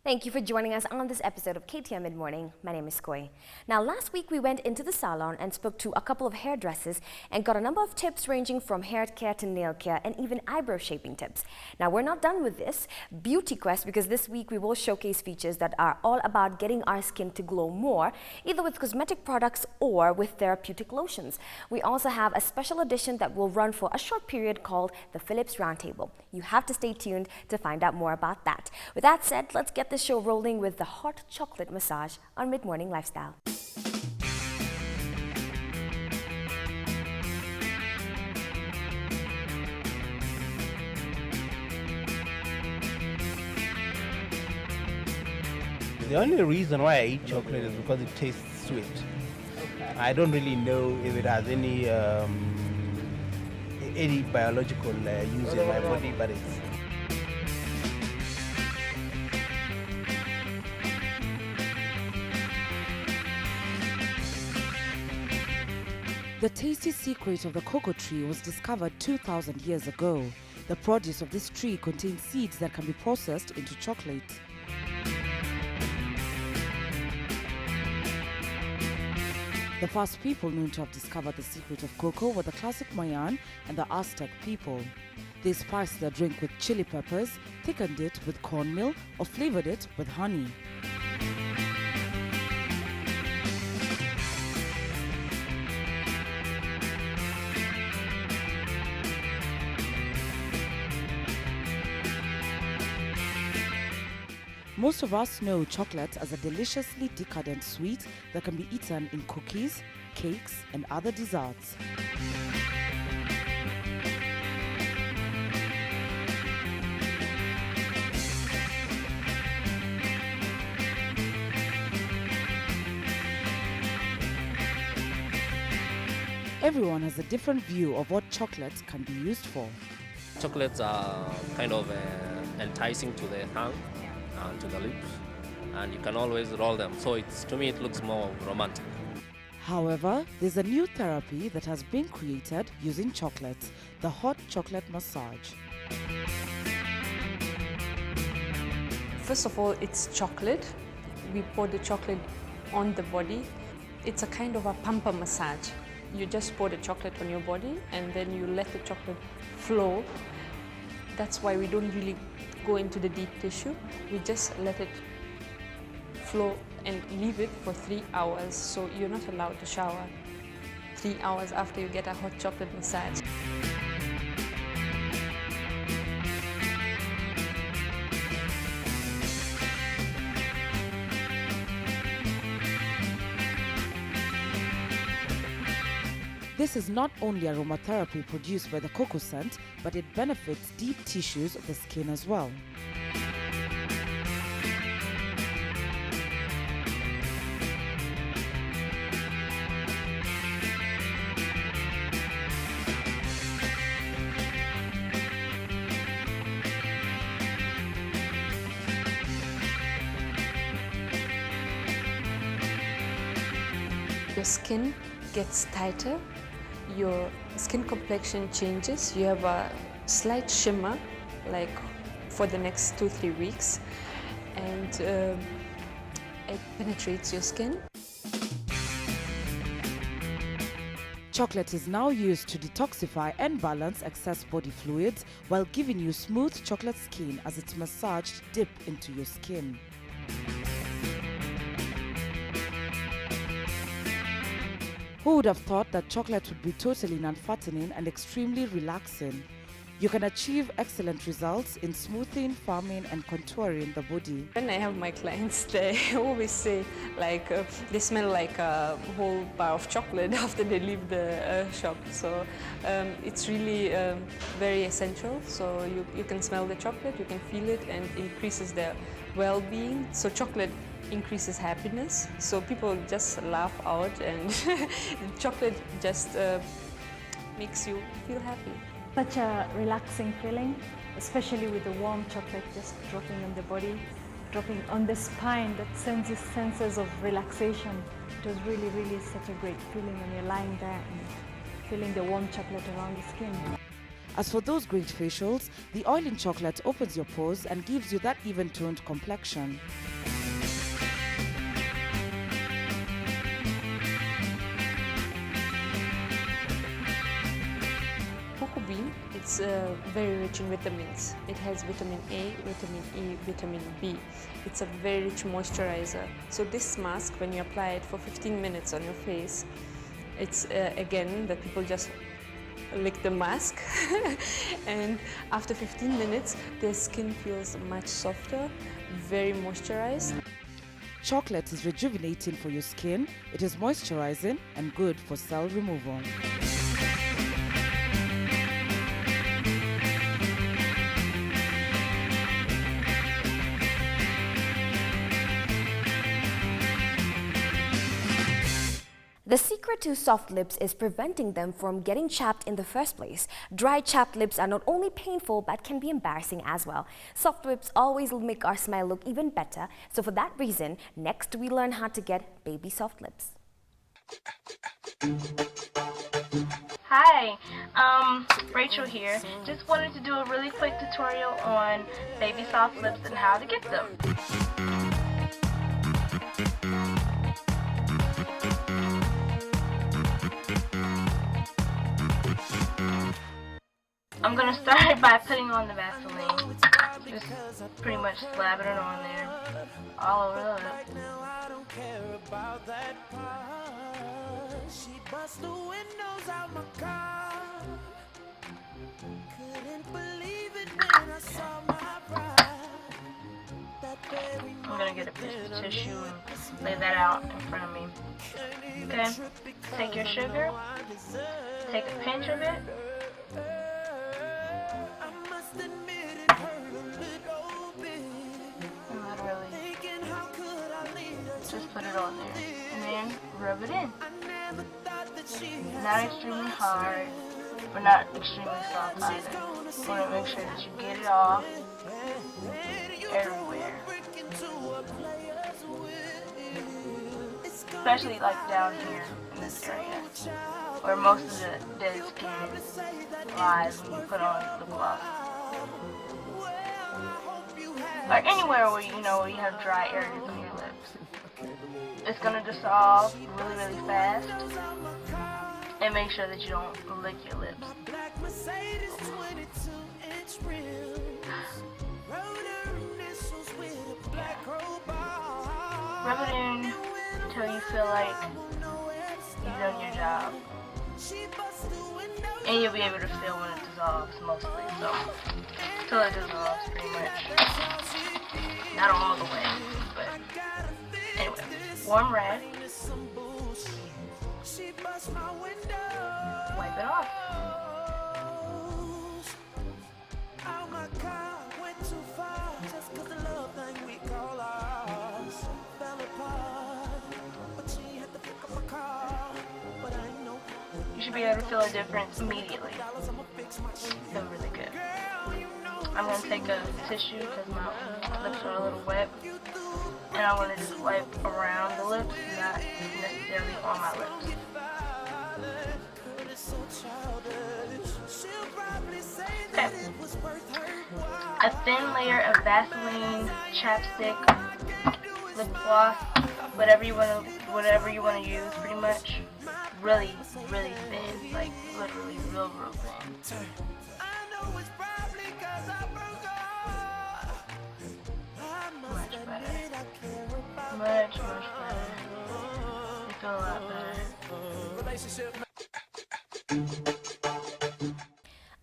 Thank you for joining us on this episode of KTN Mid Morning. My name is Koi. Now, last week we went into the salon and spoke to a couple of hairdressers and got a number of tips ranging from hair care to nail care and even eyebrow shaping tips. Now, we're not done with this beauty quest because this week we will showcase features that are all about getting our skin to glow more, either with cosmetic products or with therapeutic lotions. We also have a special edition that will run for a short period called the Phllips Roundtable. You have to stay tuned to find out more about that. With that said, let's get the show rolling with the hot chocolate massage on Mid Morning Lifestyle. The only reason why I eat chocolate is because it tastes sweet. I don't really know if it has any biological use in my body, but it's. The tasty secret of the cocoa tree was discovered 2,000 years ago. The produce of this tree contains seeds that can be processed into chocolate. The first people known to have discovered the secret of cocoa were the classic Mayan and the Aztec people. They spiced their drink with chili peppers, thickened it with cornmeal, or flavored it with honey. Most of us know chocolate as a deliciously decadent sweet that can be eaten in cookies, cakes, and other desserts. Everyone has a different view of what chocolate can be used for. Chocolates are kind of enticing to the tongue and to the lips, and you can always roll them, so to me it looks more romantic. However, there's a new therapy that has been created using chocolate, the hot chocolate massage. First of all, it's chocolate. We pour the chocolate on the body. It's a kind of a pamper massage. You just pour the chocolate on your body and then you let the chocolate flow. That's why we don't really go into the deep tissue. We just let it flow and leave it for 3 hours. So you're not allowed to shower 3 hours after you get a hot chocolate massage. This is not only aromatherapy produced by the cocoa scent, but it benefits deep tissues of the skin as well. Your skin gets tighter, your skin complexion changes, you have a slight shimmer like for the next 2-3 weeks, and it penetrates your skin. Chocolate is now used to detoxify and balance excess body fluids while giving you smooth chocolate skin as it's massaged deep into your skin. Who would have thought that chocolate would be totally non-fattening and extremely relaxing? You can achieve excellent results in smoothing, firming, and contouring the body. When I have my clients, they always say they smell like a whole bar of chocolate after they leave the shop. So it's really very essential. So you can smell the chocolate, you can feel it, and increases their well-being. So chocolate increases happiness, so people just laugh out, and chocolate just makes you feel happy. Such a relaxing feeling, especially with the warm chocolate just dropping on the body, dropping on the spine, that sends you senses of relaxation. It was really, really such a great feeling when you're lying there and feeling the warm chocolate around the skin. As for those great facials, the oil in chocolate opens your pores and gives you that even-toned complexion. Cocoa bean, it's very rich in vitamins. It has vitamin A, vitamin E, vitamin B. It's a very rich moisturizer. So this mask, when you apply it for 15 minutes on your face, it's again that people just lick the mask and after 15 minutes their skin feels much softer, very moisturized. Chocolate is rejuvenating for your skin, it is moisturizing and good for cell removal. The secret to soft lips is preventing them from getting chapped in the first place. Dry, chapped lips are not only painful but can be embarrassing as well. Soft lips always will make our smile look even better. So for that reason, next we learn how to get baby soft lips. Hi, Rachel here. Just wanted to do a really quick tutorial on baby soft lips and how to get them. I'm going to start by putting on the Vaseline. Just pretty much slapping it on there, all over the lip. I'm going to get a piece of tissue and lay that out in front of me. Okay, take your sugar, take a pinch of it. Just put it on there and then rub it in. Not extremely hard, but not extremely soft either. You want to make sure that you get it off everywhere. Especially like down here in this area, where most of the dead skin lies when you put on the gloss. Or anywhere where where you have dry areas on your lips. It's gonna dissolve really, really fast, and make sure that you don't lick your lips. Rub it in until you feel like you've done your job, and you'll be able to feel when it dissolves mostly. So till it dissolves, pretty much. Not all the way, but anyway. Warm rag. Wipe it off. You should be able to feel a difference immediately. Feel really good. I'm going to take a tissue because my lips are a little wet. And I'm going to just wipe around the lips, not necessarily on my lips. Okay. A thin layer of Vaseline, chapstick, lip gloss, whatever you want to use, pretty much. Really, really thin, like literally real thin. Much better. Much better. You feel a lot better.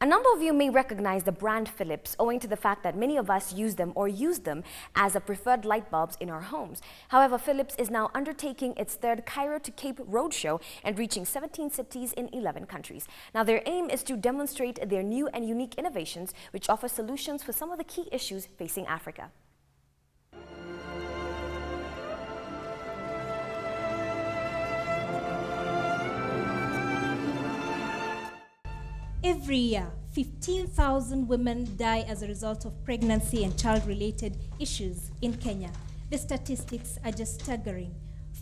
A number of you may recognize the brand Phllips owing to the fact that many of us use them or use them as a preferred light bulbs in our homes. However, Phllips is now undertaking its third Cairo to Cape roadshow and reaching 17 cities in 11 countries. Now, their aim is to demonstrate their new and unique innovations which offer solutions for some of the key issues facing Africa. Every year, 15,000 women die as a result of pregnancy and child-related issues in Kenya. The statistics are just staggering.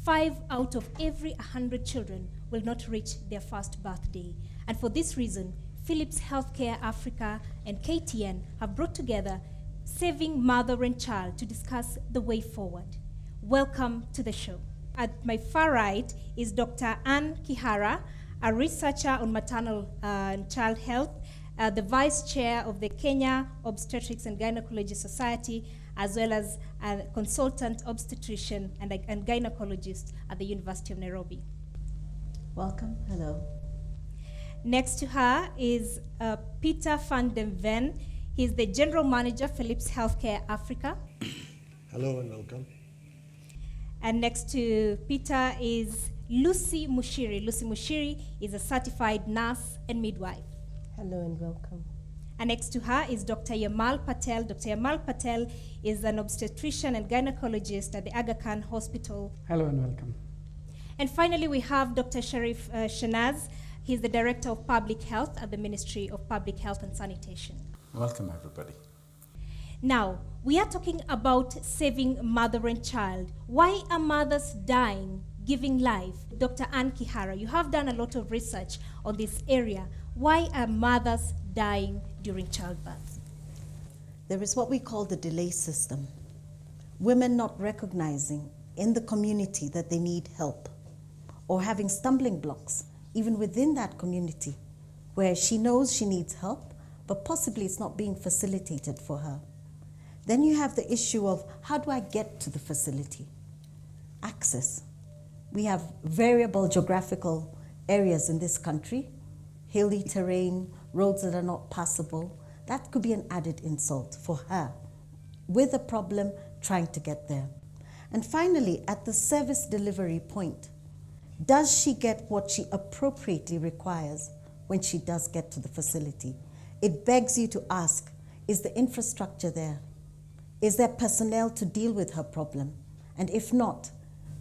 5 out of every 100 children will not reach their first birthday. And for this reason, Phllips Healthcare Africa and KTN have brought together Saving Mother and Child to discuss the way forward. Welcome to the show. At my far right is Dr. Ann Kihara, a researcher on maternal and child health, the vice chair of the Kenya Obstetrics and Gynecology Society, as well as a consultant obstetrician and gynecologist at the University of Nairobi. Welcome. Hello. Next to her is Peter van den Ven. He's the general manager, Phllips Healthcare Africa. Hello and welcome. And next to Peter is Lucy Mushiri. Lucy Mushiri is a certified nurse and midwife. Hello and welcome. And next to her is Dr. Yamal Patel. Dr. Yamal Patel is an obstetrician and gynecologist at the Aga Khan Hospital. Hello and welcome. And finally, we have Dr. Sharif Shanaz. He's the Director of Public Health at the Ministry of Public Health and Sanitation. Welcome, everybody. Now, we are talking about saving mother and child. Why are mothers dying, giving life? Dr. Ann Kihara, you have done a lot of research on this area. Why are mothers dying during childbirth? There is what we call the delay system. Women not recognizing in the community that they need help, or having stumbling blocks even within that community where she knows she needs help, but possibly it's not being facilitated for her. Then you have the issue of, how do I get to the facility? Access. We have variable geographical areas in this country, hilly terrain, roads that are not passable. That could be an added insult for her, with a problem trying to get there. And finally, at the service delivery point, does she get what she appropriately requires when she does get to the facility? It begs you to ask, is the infrastructure there? Is there personnel to deal with her problem? And if not,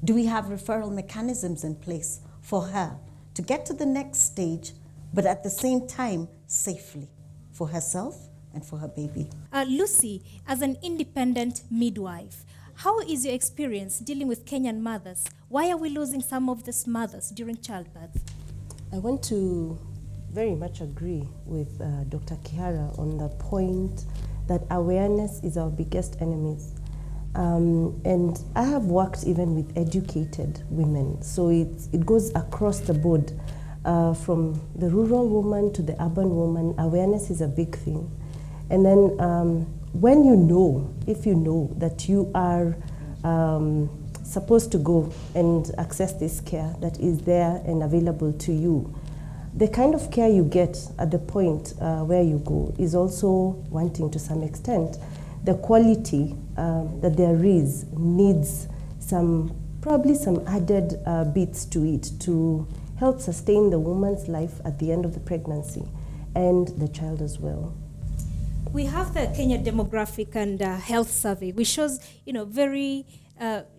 do we have referral mechanisms in place for her to get to the next stage, but at the same time, safely for herself and for her baby? Lucy, as an independent midwife, how is your experience dealing with Kenyan mothers? Why are we losing some of these mothers during childbirth? I want to very much agree with Dr. Kihara on the point that awareness is our biggest enemies. And I have worked even with educated women, so it goes across the board, from the rural woman to the urban woman. Awareness is a big thing. And then when you know, if you know that you are supposed to go and access this care that is there and available to you, the kind of care you get at the point where you go is also wanting, to some extent, the quality that there is needs probably some added bits to it to help sustain the woman's life at the end of the pregnancy and the child as well. We have the Kenya Demographic and Health Survey, which shows, very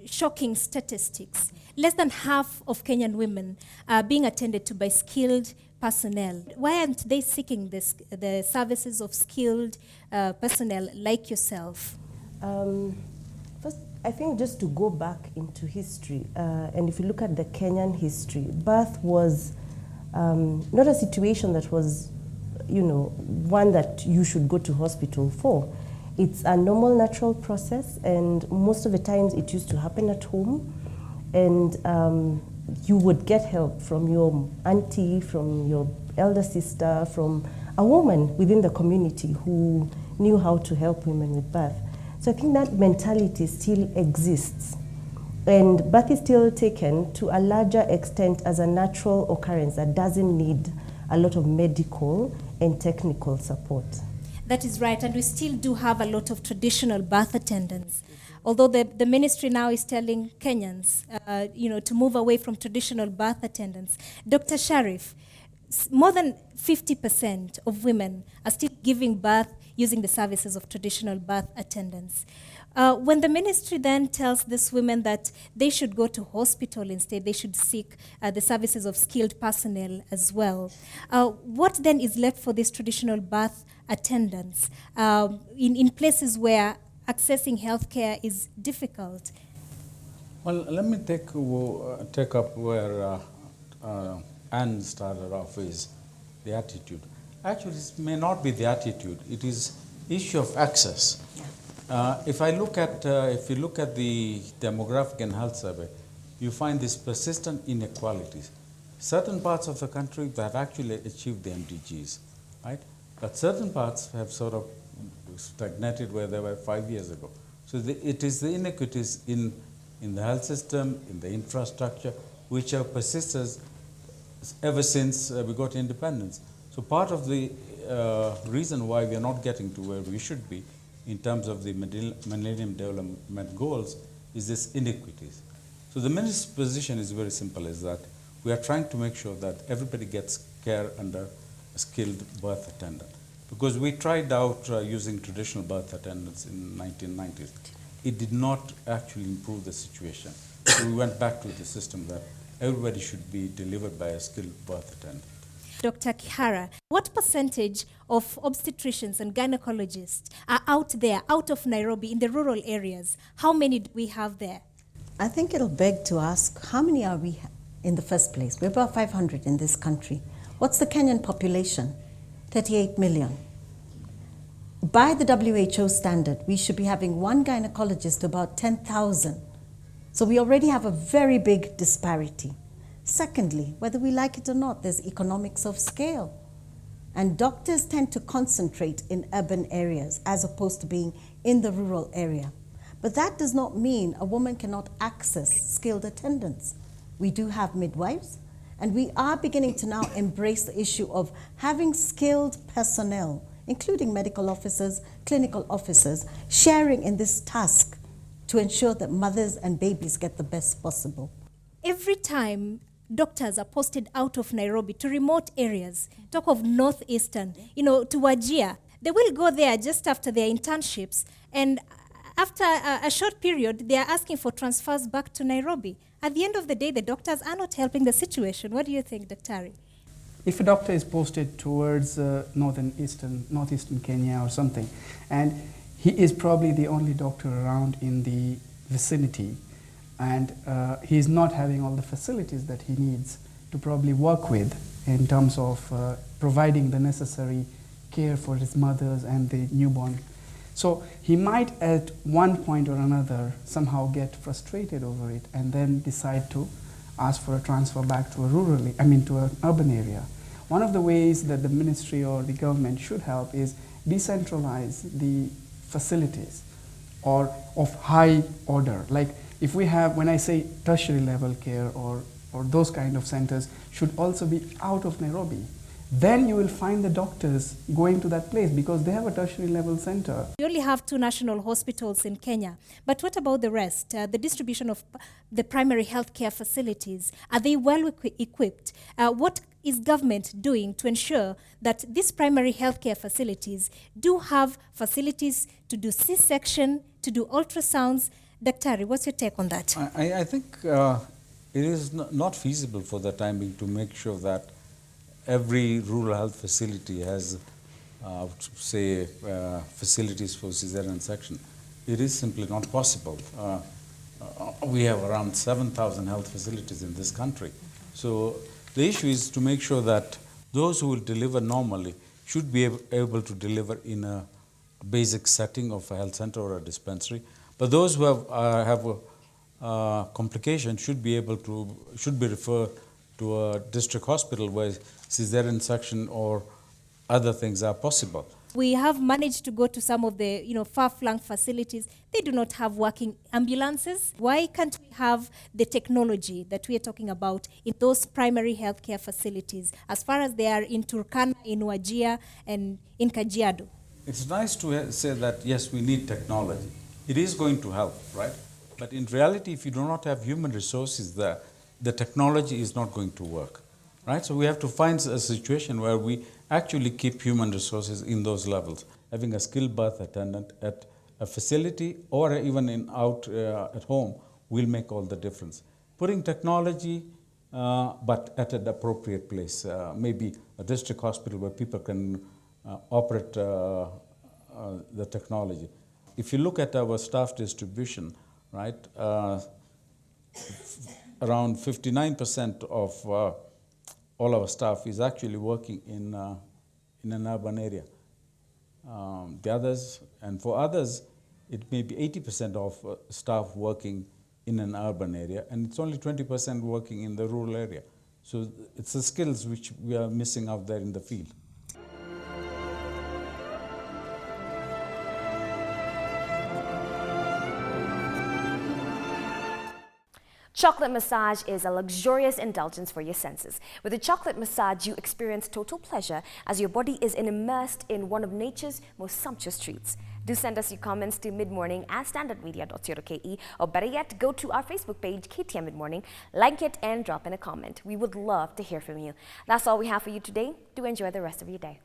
shocking statistics. Less than half of Kenyan women are being attended to by skilled personnel. Why aren't they seeking the services of skilled personnel like yourself? First, I think just to go back into history, and if you look at the Kenyan history, birth was not a situation that was one that you should go to hospital for. It's a normal, natural process, and most of the times it used to happen at home, and you would get help from your auntie, from your elder sister, from a woman within the community who knew how to help women with birth. So I think that mentality still exists, and birth is still taken to a larger extent as a natural occurrence that doesn't need a lot of medical and technical support. That is right, and we still do have a lot of traditional birth attendants. Although the ministry now is telling Kenyans, to move away from traditional birth attendants. Dr. Sharif, more than 50% of women are still giving birth using the services of traditional birth attendants. When the ministry then tells these women that they should go to hospital instead, they should seek the services of skilled personnel as well, what then is left for these traditional birth attendants in places where accessing healthcare is difficult? Well, let me take up where Anne started off, is the attitude. Actually, it may not be the attitude. It is issue of access. If you look at the demographic and health survey, you find these persistent inequalities. Certain parts of the country have actually achieved the MDGs, right? But certain parts have sort of stagnated where they were 5 years ago. So it is the inequities in the health system, in the infrastructure, which have persisted ever since we got independence. So part of the reason why we are not getting to where we should be in terms of the Millennium Development Goals is this inequities. So the minister's position is very simple, is that we are trying to make sure that everybody gets care under a skilled birth attendant. Because we tried out using traditional birth attendants in the 1990s. It did not actually improve the situation. So we went back to the system that everybody should be delivered by a skilled birth attendant. Dr. Kihara, what percentage of obstetricians and gynecologists are out there, out of Nairobi, in the rural areas? How many do we have there? I think it'll beg to ask, how many are we in the first place? We're about 500 in this country. What's the Kenyan population? 38 million. By the WHO standard, we should be having one gynecologist to about 10,000. So we already have a very big disparity. Secondly, whether we like it or not, there's economics of scale. And doctors tend to concentrate in urban areas as opposed to being in the rural area. But that does not mean a woman cannot access skilled attendants. We do have midwives, and we are beginning to now embrace the issue of having skilled personnel, including medical officers, clinical officers, sharing in this task to ensure that mothers and babies get the best possible. Every time doctors are posted out of Nairobi to remote areas, talk of northeastern, to Wajir, they will go there just after their internships, and after a short period, they are asking for transfers back to Nairobi. At the end of the day, the doctors are not helping the situation. What do you think, Dr. If a doctor is posted towards northeastern Kenya or something, and he is probably the only doctor around in the vicinity, and he's not having all the facilities that he needs to probably work with in terms of providing the necessary care for his mothers and the newborn. So he might at one point or another somehow get frustrated over it and then decide to ask for a transfer back to to an urban area. One of the ways that the ministry or the government should help is decentralize the facilities or of high order. Like if we have, when I say tertiary level care or those kind of centers should also be out of Nairobi. Then you will find the doctors going to that place because they have a tertiary level center. We only have 2 national hospitals in Kenya. But what about the rest? The distribution of the primary health care facilities, are they well equipped? What is government doing to ensure that these primary health care facilities do have facilities to do C-section, to do ultrasounds? Dr. what's your take on that? I think it is not feasible for the time being to make sure that every rural health facility has, facilities for cesarean section. It is simply not possible. We have around 7,000 health facilities in this country. So the issue is to make sure that those who will deliver normally should be able to deliver in a basic setting of a health center or a dispensary. But those who have a complication should be referred to a district hospital where cesarean section or other things are possible. We have managed to go to some of the far-flung facilities. They do not have working ambulances. Why can't we have the technology that we are talking about in those primary healthcare facilities as far as they are in Turkana, in Wajir, and in Kajiado? It's nice to say that, yes, we need technology. It is going to help, right? But in reality, if you do not have human resources there, the technology is not going to work, right? So we have to find a situation where we actually keep human resources in those levels. Having a skilled birth attendant at a facility or even out at home will make all the difference. Putting technology, but at an appropriate place, maybe a district hospital where people can operate the technology. If you look at our staff distribution, right, around 59% of all our staff is actually working in an urban area. For others, it may be 80% of staff working in an urban area, and it's only 20% working in the rural area. So it's the skills which we are missing out there in the field. Chocolate massage is a luxurious indulgence for your senses. With a chocolate massage, you experience total pleasure as your body is immersed in one of nature's most sumptuous treats. Do send us your comments to midmorning@standardmedia.co.ke, or better yet, go to our Facebook page, KTN Midmorning, like it and drop in a comment. We would love to hear from you. That's all we have for you today. Do enjoy the rest of your day.